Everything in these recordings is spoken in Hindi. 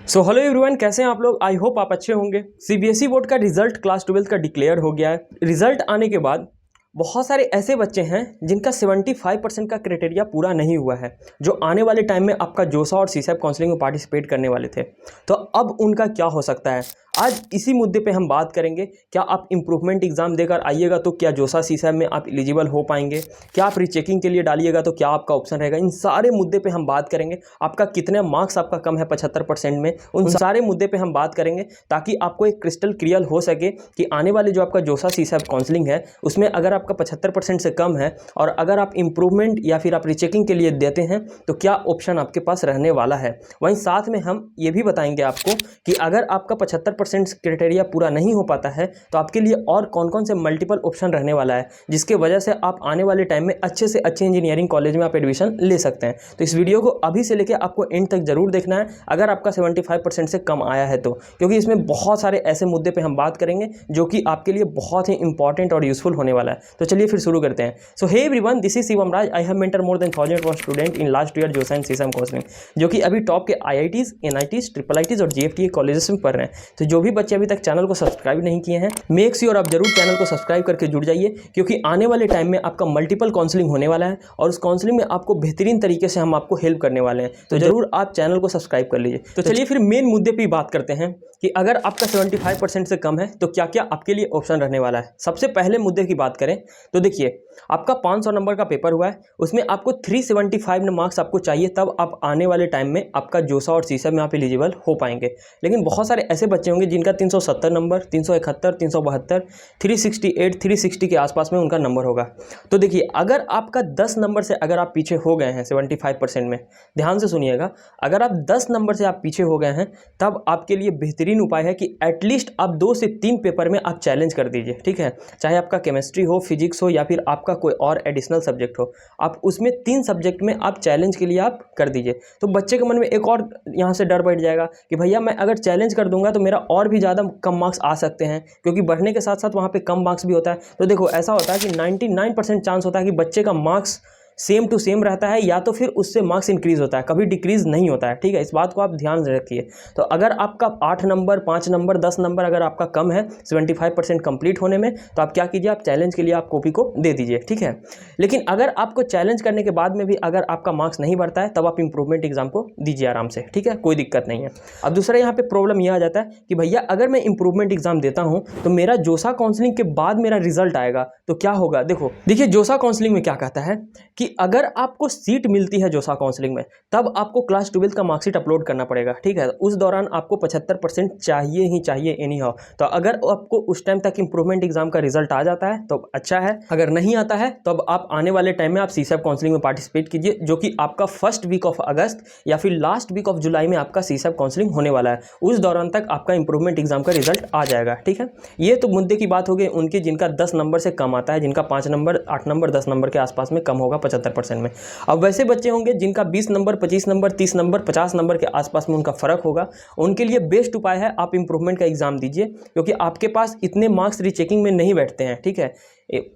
सो हेलो एवरीवन, कैसे हैं आप लोग। आई होप आप अच्छे होंगे। सीबीएसई बोर्ड का रिजल्ट क्लास 12 का डिक्लेयर हो गया है। रिजल्ट आने के बाद बहुत सारे ऐसे बच्चे हैं जिनका 75% का क्राइटेरिया पूरा नहीं हुआ है, जो आने वाले टाइम में आपका जोसा और सीसैप काउंसलिंग में पार्टिसिपेट करने वाले थे। तो अब उनका क्या हो सकता है, आज इसी मुद्दे पे हम बात करेंगे। क्या आप इम्प्रूवमेंट एग्जाम देकर आइएगा तो क्या जोसा सीसैप में आप एलिजिबल हो पाएंगे, क्या आप रीचेकिंग के लिए डालिएगा तो क्या आपका ऑप्शन रहेगा। इन सारे मुद्दे पे हम बात करेंगे। आपका कितने मार्क्स आपका कम है 75% में, उन सारे मुद्दे पे हम बात करेंगे, ताकि आपको एक क्रिस्टल क्लियर हो सके कि आने वाले जो आपका जोसा सीसैप काउंसलिंग है उसमें अगर आपका 75% से कम है और अगर आप इम्प्रूवमेंट या फिर आप रीचेकिंग के लिए देते हैं तो क्या ऑप्शन आपके पास रहने वाला है। वहीं साथ में हम ये भी बताएंगे आपको कि अगर आपका 75% क्राइटेरिया पूरा नहीं हो पाता है तो आपके लिए और कौन कौन से मल्टीपल ऑप्शन रहने वाला है, जिसके वजह से आप आने वाले टाइम में अच्छे से अच्छे इंजीनियरिंग कॉलेज में आप एडमिशन ले सकते हैं। तो इस वीडियो को अभी से लेकर आपको एंड तक जरूर देखना है, अगर आपका 75% से कम आया है तो, क्योंकि इसमें बहुत सारे ऐसे मुद्दे पे हम बात करेंगे जो कि आपके लिए बहुत ही इंपॉर्टेंट और यूजफुल होने वाला है। तो चलिए फिर शुरू करते हैं। So hey everyone, this is Shivam Raj. I have mentor more than 1000 student in last year JoSAA and CSAB counselling, जो कि अभी टॉप के IITs, NITs, IIITs और JFTA कॉलेजेस में पढ़ रहे हैं। तो जो भी बच्चे अभी तक चैनल को सब्सक्राइब नहीं किए हैं, मेक श्योर आप जरूर चैनल को सब्सक्राइब करके जुड़ जाइए, क्योंकि आने वाले टाइम में आपका मल्टीपल काउंसलिंग होने वाला है और उस काउंसलिंग में आपको बेहतरीन तरीके से हम आपको हेल्प करने वाले हैं। तो जरूर आप चैनल को सब्सक्राइब कर लीजिए। तो चलिए फिर मेन मुद्दे पर बात करते हैं कि अगर आपका 75% से कम है तो क्या क्या आपके लिए ऑप्शन रहने वाला है। सबसे पहले मुद्दे की बात करें तो देखिए, आपका 500 नंबर का पेपर हुआ है, उसमें आपको 375 मार्क्स आपको चाहिए, तब आप आने वाले टाइम में आपका जोसा और सीसैप में आप एलिजिबल हो पाएंगे। लेकिन बहुत सारे ऐसे बच्चे होंगे जिनका 370 नंबर, 371, 372, 368, 360 के आसपास में उनका नंबर होगा। तो देखिए, अगर आपका 10 नंबर से अगर आप पीछे हो गए हैं 75% में, ध्यान से सुनिएगा, अगर आप 10 नंबर से आप पीछे हो गए हैं तब आपके लिए बेहतरीन उपाय है कि एटलीस्ट आप 2 से 3 पेपर में आप चैलेंज कर दीजिए। ठीक है, चाहे आपका केमिस्ट्री हो, फिजिक्स हो या फिर आपका कोई और एडिशनल सब्जेक्ट हो, आप उसमें 3 सब्जेक्ट में आप चैलेंज के लिए आप कर दीजिए। तो बच्चे के मन में एक और यहाँ से डर बैठ जाएगा कि भैया मैं अगर चैलेंज कर दूंगा तो मेरा और भी ज़्यादा कम मार्क्स आ सकते हैं, क्योंकि बढ़ने के साथ साथ वहाँ पे कम मार्क्स भी होता है। तो देखो, ऐसा होता है कि 99% चांस होता है कि बच्चे का मार्क्स सेम टू सेम रहता है, या तो फिर उससे मार्क्स इंक्रीज होता है, कभी डिक्रीज नहीं होता है। ठीक है, इस बात को आप ध्यान रखिए। तो अगर आपका 8 नंबर, 5 नंबर, 10 नंबर अगर आपका कम है 75% कंप्लीट होने में, तो आप क्या कीजिए, आप चैलेंज के लिए आप कॉपी को दे दीजिए। ठीक है, लेकिन अगर आपको चैलेंज करने के बाद में भी अगर आपका मार्क्स नहीं बढ़ता है तब आप इंप्रूवमेंट एग्जाम को दीजिए आराम से। ठीक है, कोई दिक्कत नहीं है। अब दूसरा यहाँ पे प्रॉब्लम यह आ जाता है कि भैया अगर मैं इंप्रूवमेंट एग्जाम देता हूँ तो मेरा जोसा काउंसलिंग के बाद मेरा रिजल्ट आएगा तो क्या होगा। देखिए जोसा काउंसलिंग में क्या कहता है कि अगर आपको सीट मिलती है जोसा काउंसलिंग में, तब आपको क्लास 12 का मार्कशीट अपलोड करना पड़ेगा। ठीक है, उस दौरान आपको 75% चाहिए ही चाहिए एनी हाउ। तो अगर आपको उस टाइम तक इंप्रूवमेंट एग्जाम का रिजल्ट आ जाता है तो अच्छा है, अगर नहीं आता है तो अब आप आने वाले टाइम में आप सीसैप काउंसलिंग में पार्टिसिपेट कीजिए, जो कि आपका फर्स्ट वीक ऑफ अगस्त या फिर लास्ट वीक ऑफ जुलाई में आपका सीसैप काउंसलिंग होने वाला है। उस दौरान तक आपका इंप्रूवमेंट एग्जाम का रिजल्ट आ जाएगा। ठीक है, ये तो मुद्दे की बात हो गई उनके जिनका 10 नंबर से कम आता है, जिनका 5 नंबर, 8 नंबर, 10 नंबर के आसपास में कम होगा 75% में। अब वैसे बच्चे होंगे जिनका 20 नंबर, 25 नंबर, 30 नंबर, 50 नंबर के आसपास में उनका फर्क होगा, उनके लिए बेस्ट उपाय है आप इंप्रूवमेंट का एग्जाम दीजिए, क्योंकि आपके पास इतने मार्क्स रीचेकिंग में नहीं बैठते हैं। ठीक है,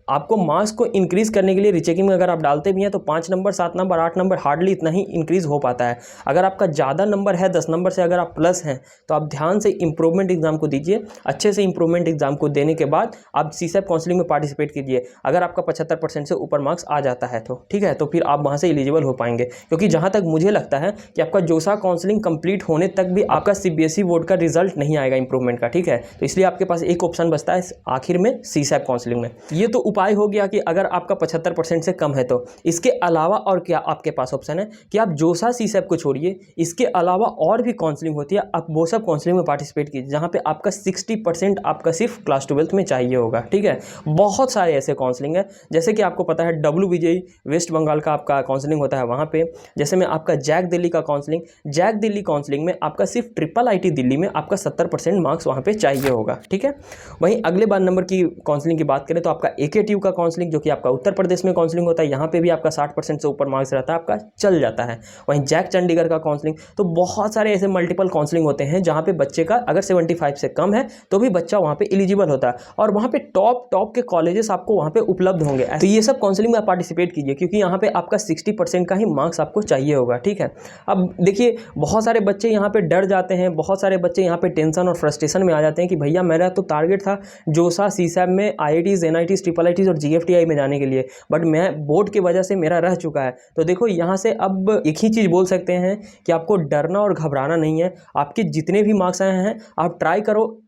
आपको मार्क्स को इंक्रीज करने के लिए रीचेकिंग में अगर आप डालते भी हैं तो 5 नंबर, 7 नंबर, 8 नंबर हार्डली इतना ही इंक्रीज हो पाता है। अगर आपका ज़्यादा नंबर है, 10 नंबर से अगर आप प्लस हैं, तो आप ध्यान से इंप्रूवमेंट एग्जाम को दीजिए। अच्छे से इंप्रूवमेंट एग्जाम को देने के बाद आप सीसैप काउंसलिंग में पार्टिसिपेट कीजिए। अगर आपका 75% से ऊपर मार्क्स आ जाता है तो ठीक है, तो फिर आप वहाँ से एलिजिबल हो पाएंगे। क्योंकि जहाँ तक मुझे लगता है कि आपका जोसा काउंसलिंग कंप्लीट होने तक भी आपका CBSE बोर्ड का रिजल्ट नहीं आएगा इंप्रूवमेंट का। ठीक है, तो इसलिए आपके पास एक ऑप्शन बचता है आखिर में सीसैप काउंसलिंग में। ये तो उपाय हो गया कि अगर आपका 75% से कम है तो। इसके अलावा और क्या आपके पास ऑप्शन है कि आप जोसा सीसैप को छोड़िए, इसके अलावा और भी काउंसलिंग होती है, आप वो सब काउंसलिंग में पार्टिसिपेट कीजिए जहां पे आपका 60% आपका सिर्फ क्लास 12 में चाहिए होगा। ठीक है, बहुत सारे ऐसे काउंसलिंग है, जैसे कि आपको पता है WBJE वेस्ट बंगाल का आपका काउंसलिंग होता है वहां पे, जैसे में आपका जैक दिल्ली का काउंसलिंग, जैक दिल्ली काउंसलिंग में आपका सिर्फ IIIT दिल्ली में आपका 70% मार्क्स वहां पे चाहिए होगा। ठीक है, वहीं अगले बार नंबर की काउंसलिंग की बात करें तो आपका AKTU का काउंसलिंग जो कि आपका उत्तर प्रदेश में काउंसलिंग होता है, यहाँ पे भी आपका 60% से ऊपर मार्क्स रहता है, आपका चल जाता है। वहीं जैक चंडीगढ़ का काउंसलिंग, तो बहुत सारे ऐसे मल्टीपल काउंसलिंग होते हैं जहाँ पे बच्चे का अगर 75 से कम है तो भी बच्चा वहाँ पे एलिजिबल होता है और वहाँ पे टॉप के कॉलेजेस आपको वहाँ पे उपलब्ध होंगे। तो ये सब काउंसलिंग में आप पार्टिसिपेट कीजिए क्योंकि यहाँ पे आपका 60% का ही मार्क्स आपको चाहिए होगा, ठीक है। अब देखिए बहुत सारे बच्चे यहाँ पे डर जाते हैं, बहुत सारे बच्चे यहाँ पे टेंशन और फ्रस्ट्रेशन में आ जाते हैं कि भैया मेरा तो टारगेट था जोसा सीसैप में IITs NITs IIITs और GFTI में जाने के लिए, बट मैं बोर्ड की वजह से मेरा रह चुका है। तो देखो यहाँ से अब एक ही चीज़ बोल सकते हैं कि आपको डरना और घबराना नहीं है। आपके जितने भी मार्क्स आए हैं आप ट्राई करो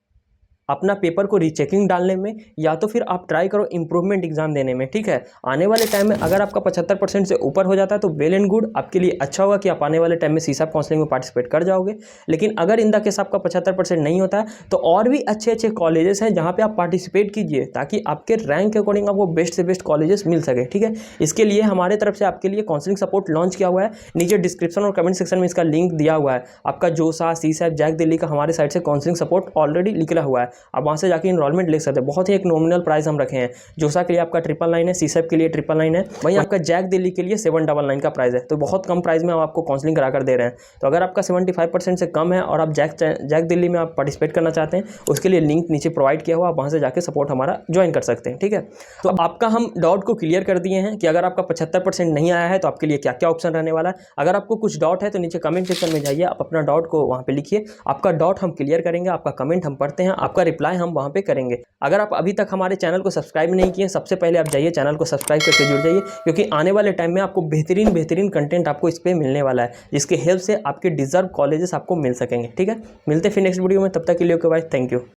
अपना पेपर को रीचेकिंग डालने में, या तो फिर आप ट्राई करो इम्प्रूवमेंट एग्जाम देने में, ठीक है। आने वाले टाइम में अगर आपका 75% से ऊपर हो जाता है तो वेल एंड गुड, आपके लिए अच्छा होगा कि आप आने वाले टाइम में सीसैप काउंसलिंग में पार्टिसिपेट कर जाओगे। लेकिन अगर इन द केस आपका 75% नहीं होता है तो और भी अच्छे कॉलेजेस हैं जहाँ पर आप पार्टिसिपेट कीजिए ताकि आपके रैंक के अकॉर्डिंग आपको बेस्ट से बेस्ट कॉलेजेस मिल सके, ठीक है। इसके लिए हमारे तरफ से आपके लिए काउंसलिंग सपोर्ट लॉन्च किया हुआ है, नीचे डिस्क्रिप्शन और कमेंट सेक्शन में इसका लिंक दिया हुआ है। आपका जोसा सीसैप जैक दिल्ली का हमारे साइड से काउंसलिंग सपोर्ट ऑलरेडी निकला हुआ है, आप वहाँ से जाके इनरोलमेंट ले सकते हैं। बहुत ही एक नॉमिनल प्राइस हम रखे हैं। जोसा के लिए आपका 999 है, सीसैप के लिए 999 है, वहीं आपका जैक दिल्ली के लिए 799 का प्राइस है। तो बहुत कम प्राइस में हम आपको काउंसलिंग करा कर दे रहे हैं। तो अगर आपका 75% से कम है और आप जैक दिल्ली में आप पार्टिसिपेट करना चाहते हैं, उसके लिए लिंक नीचे प्रोवाइड किया हुआ, आप वहाँ से जाकर सपोर्ट हमारा ज्वाइन कर सकते हैं, ठीक है। तो आपका हम डाउट को क्लियर कर दिए हैं कि अगर आपका 75% नहीं आया है तो आपके लिए क्या क्या ऑप्शन रहने वाला है। अगर आपको कुछ डाउट है तो नीचे कमेंट सेक्शन में जाइए, आप अपना डाउट को वहाँ पे लिखिए, आपका डाउट हम क्लियर करेंगे, आपका कमेंट हम पढ़ते हैं, आपका रिप्लाई हम वहाँ पे करेंगे। अगर आप अभी तक हमारे चैनल को सब्सक्राइब नहीं किए, सबसे पहले आप जाइए चैनल को सब्सक्राइब करके जुड़ जाइए, क्योंकि आने वाले टाइम में आपको बेहतरीन कंटेंट आपको इस पर मिलने वाला है, जिसके हेल्प से आपके डिजर्व कॉलेजेस आपको मिल सकेंगे, ठीक है। मिलते हैं फिर नेक्स्ट वीडियो में, तब तक के लिए ओके बाय, थैंक यू।